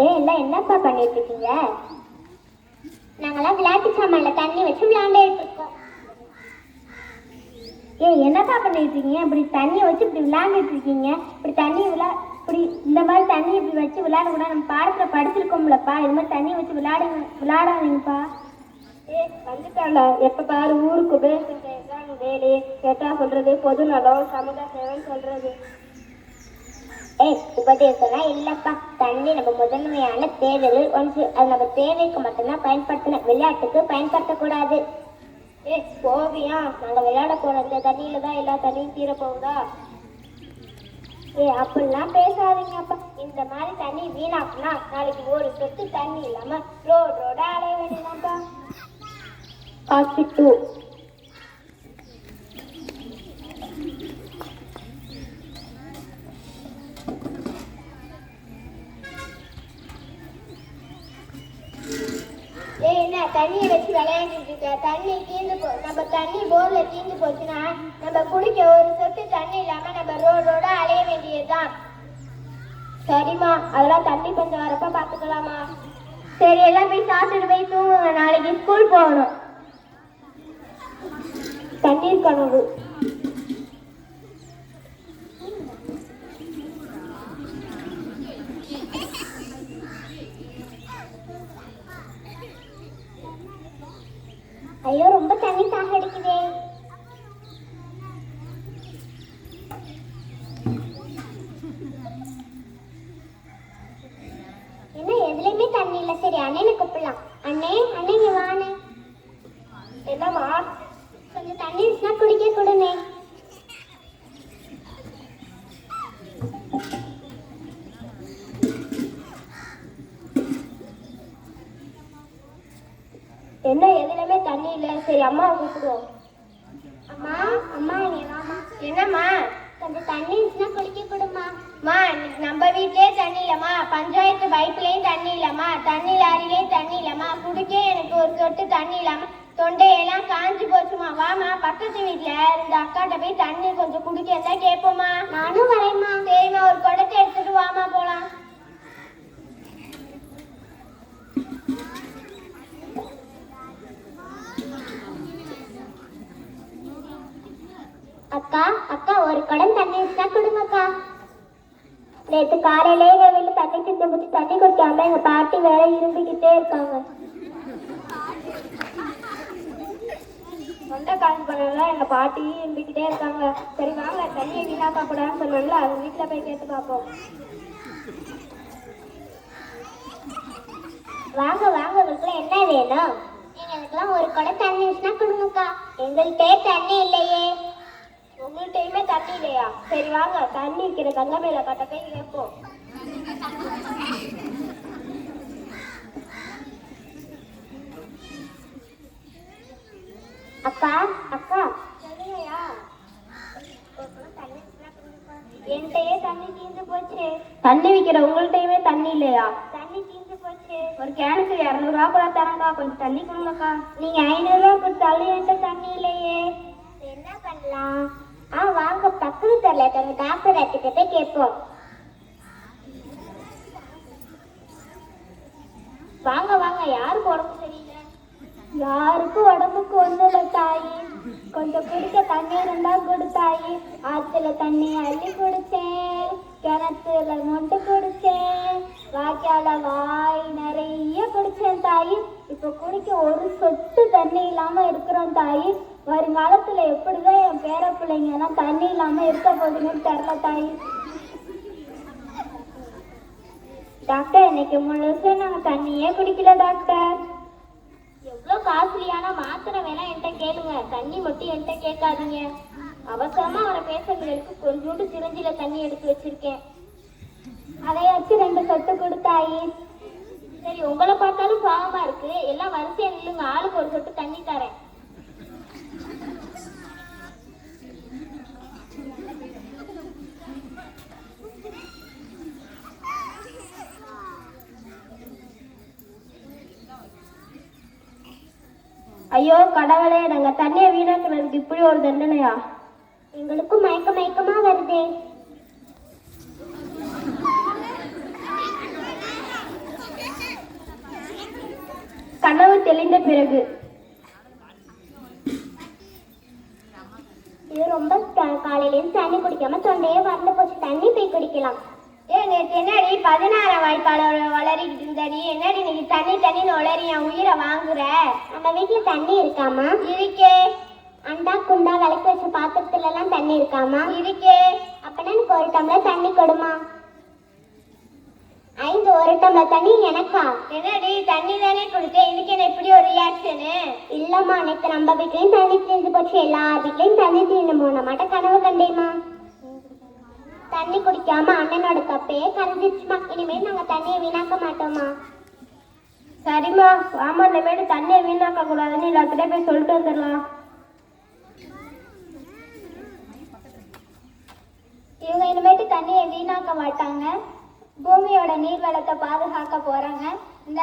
எல்லாம் என்னப்பா பண்ணிட்டு இருக்கீங்க? நாங்கெல்லாம் விளையாட்டு சாமான்ல தண்ணி வச்சு விளையாண்டுட்டு இருக்கோம். என்னப்பா பண்ணிட்டு இருக்கீங்க? இப்படி தண்ணியை வச்சு இப்படி விளையாண்டுட்டு இருக்கீங்க. இப்படி தண்ணி இப்படி இந்த மாதிரி தண்ணி இப்படி வச்சு விளையாட கூட நம்ம பாடத்துல படிச்சிருக்கோம்லப்பா. இது மாதிரி தண்ணியை வச்சு விளையாடாதீங்கப்பா. வந்துட்டாண்டா, எப்ப பாரு ஊருக்கு உபதேசம் செய்யறாங்க. வேலை கேட்டா சொல்றது பொது நலம் சமுதாய சேவைன்னு சொல்றது. உபதேசம்லாம் இல்லப்பா. தண்ணி நம்ம முதன்மையான தேவைகள் ஒன்று. அது நம்ம தேவைக்கு மட்டும்தான் பயன்படுத்தணும், விளையாட்டுக்கு பயன்படுத்தக்கூடாது. போவியா? நாங்க விளையாட போன இந்த தண்ணியில தான் எல்லா தண்ணியும் தீர போகுதா? அப்படிலாம் பேசாதீங்கப்பா. இந்த மாதிரி தண்ணி வீணாக்குனா நாளைக்கு ஒரு சொட்டு தண்ணி இல்லாம ரோட அலைய வேண்டியதாப்பா. காட்சி என்ன தண்ணியை வச்சு விளையாண்டுட்டு இருக்க? தண்ணி நம்ம தண்ணி போர்ல தீர்ந்து போச்சுன்னா நம்ம குடிக்க ஒரு சொட்டு தண்ணி இல்லாம நம்ம ரோட அலைய வேண்டியதுதான். சரிம்மா, அதெல்லாம் தண்ணி கொஞ்சம் வரப்ப பாத்துக்கலாமா? சரி, எல்லாம் போய் சாப்பிட்டு போய் தூங்குங்க, நாளைக்கு ஸ்கூல் போகணும். தண்ணீர் கனவு. ஐயோ, ரொம்ப தண்ணி தாக அடிக்குதே. என்ன எதுலையுமே தண்ணி இல்ல. சரி, அண்ணனை கூப்பிடலாம். அண்ணே இங்க வாண்ணே. என்னம்மா? கொஞ்சம் தண்ணி இருந்துச்சுன்னா குடிக்க கொடுங்க. என்ன எதுலையுமே தண்ணி இல்ல. சரி, அம்மாவை கூப்பிடுவோம். அம்மா இங்க வாமா. என்னம்மா? கொஞ்சம் தண்ணி இருந்துச்சுன்னா குடிக்க கொடுமா. நம்ம வீட்லயே தண்ணி இல்லம்மா, பஞ்சாயத்து பைப்லயும் தண்ணி இல்லம்மா, தண்ணி லாரிலையும் தண்ணி இல்லம்மா, குடிக்க எனக்கு ஒரு சொட்டு தண்ணி இல்லாம தொண்டையெல்லாம் காஞ்சி போச்சுமா. வாமா, பக்கத்து வீட்டுல இருந்த அக்காட்ட போய் தண்ணி கொஞ்சம் குடிக்க இருந்தா கேட்போமா. நானும் வரேம்மா. சரிம்மா, ஒரு குடத்தை எடுத்துட்டு வாமா போலாம். அக்கா ஒரு குடம் தண்ணி இருந்துச்சுன்னா கொடுங்கக்கா. நேற்று காலையிலே எங்க வீட்டுல தண்ணி திட்டு முடிச்சு தண்ணி குடிக்காம எங்க பாட்டி வேற இருந்துகிட்டே இருக்காங்க. சொந்த காசு பண்ணல எங்க பாட்டி இருந்துகிட்டே இருக்காங்க. சரி வாங்க, தண்ணியை வீணாக்க கூடாதுன்னு சொன்னால அவங்க வீட்டுல போய் கேட்டு பார்ப்போம். வாங்க உங்களுக்கு என்ன வேணும்? எங்களுக்குலாம் ஒரு குடம் தண்ணி இருந்துச்சுன்னா கொடுங்கக்கா. எங்கள்கிட்ட தண்ணி இல்லையே. உங்கள்கிட்டயுமே தண்ணி இல்லையா? சரி வாங்க, தண்ணி இருக்கிற தங்கமேல கட்ட போய் கேட்போம். அக்கா சொல்லுங்கய்யா. என்கிட்டயே தண்ணி தீர்ந்து போச்சு. தண்ணி விற்கிற உங்கள்கிட்டயுமே தண்ணி இல்லையா? தண்ணி தீர்ந்து போச்சு. ஒரு கேனுக்கு 200 ரூபா கூட தரங்கா, கொஞ்சம் தண்ணி கொடுங்கக்கா. நீங்க 500 ரூபா கொடுத்தாலும் என்கிட்ட தண்ணி இல்லையே. என்ன பண்ணலாம்? வாங்க, பக்கத்து தெருல இருக்க டாக்டர் கிட்ட போய் கேட்போம். வாங்க, யாருக்கு உடம்பு சரியில்லை? யாருக்கும் உடம்புக்கு ஒண்ணும் இல்லை தாயி. கொஞ்சம் குடிக்க தண்ணி இருந்தா கொடுத்தாயி. ஆத்துல தண்ணி அள்ளி குடிச்சேன், கிணத்துல மொண்டு குடிச்சேன், வாய்க்கால வாய் நிறைய குடிச்சேன் தாயி. இப்ப குடிக்க ஒரு சொட்டு தண்ணி இல்லாம இருக்கிறோம் தாயி. வருங்காலத்துல எப்படிதான் என் பேர பிள்ளைங்க எல்லாம் தண்ணி இல்லாம இருக்க போகுதுன்னு தெரியல தாயி. டாக்டர், இன்னைக்கு முழுசா நாங்க தண்ணியே குடிக்கல டாக்டர். எவ்வளவு காஸ்ட்லியான மாத்திரை வேணா என்கிட்ட கேளுங்க, தண்ணி மட்டும் என்கிட்ட கேட்காதீங்க. அவசரமா அவரை பேசுறதுக்கு கொஞ்சோண்டு சிரஞ்சில தண்ணி எடுத்து வச்சிருக்கேன், அதை வச்சு 2 சொட்டு கொடுத்தாயி. சரி, உங்களை பார்த்தாலும் பாவமா இருக்கு, எல்லாம் வரிசையா நில்லுங்க, ஆளுக்கு ஒரு சொட்டு தண்ணி தரேன். ஐயோ கடவுளே, நாங்க தண்ணியை வீணாக்குறதுக்கு இப்படி ஒரு தண்டனையா? எங்களுக்கும் மயக்கமா வருதே. கனவு தெளிந்த பிறகு. இது ரொம்ப காலையிலேருந்து தண்ணி குடிக்காம தொண்டையே வறண்டு போச்சு. தண்ணி போய் குடிக்கலாம். நேற்று என்னடி 16 வாய்க்கால வளரிக்கிட்டு இருந்தடி, என்னடி இன்னைக்கு தண்ணி தண்ணின்னு வளரி என் உயிரை வாங்குற? நம்ம வீட்டுல தண்ணி இருக்காமா? இருக்கே. அண்டா குண்டா விளக்கு வச்ச பாத்திரத்துல எல்லாம் தண்ணி இருக்காமா? இருக்கே. அப்பனா எனக்கு ஒரு டம்ளர் தண்ணி கொடுமா. 5 ஒரு டம்ளர் தண்ணி எனக்கா? என்னடி தண்ணி தானே கொடுத்தேன், இதுக்கு என்ன இப்படி ஒரு ரியாக்ஷனு? இல்லம்மா, நேற்று நம்ம வீட்லயும் தண்ணி தீர்ந்து போச்சு, எல்லா வீட்லயும் தண்ணி தீர்ந்து போன மாட்ட கனவு கண்டேம்மா. தண்ணி குடிக்காம அண்ணனோட தப்பே கரைஞ்சிச்சுமா. இனிமேல் நாங்க தண்ணியை வீணாக்க மாட்டோமா. சரிம்மா, ஆமா, இனிமேட்டு தண்ணியை வீணாக்க கூடாதுன்னு எல்லாத்துலேயும் போய் சொல்லிட்டு வந்துடலாம். இவங்க இனிமேட்டு தண்ணியை வீணாக்க மாட்டாங்க, பூமியோட நீர் வளத்தை பாதுகாக்க போறாங்க. இந்த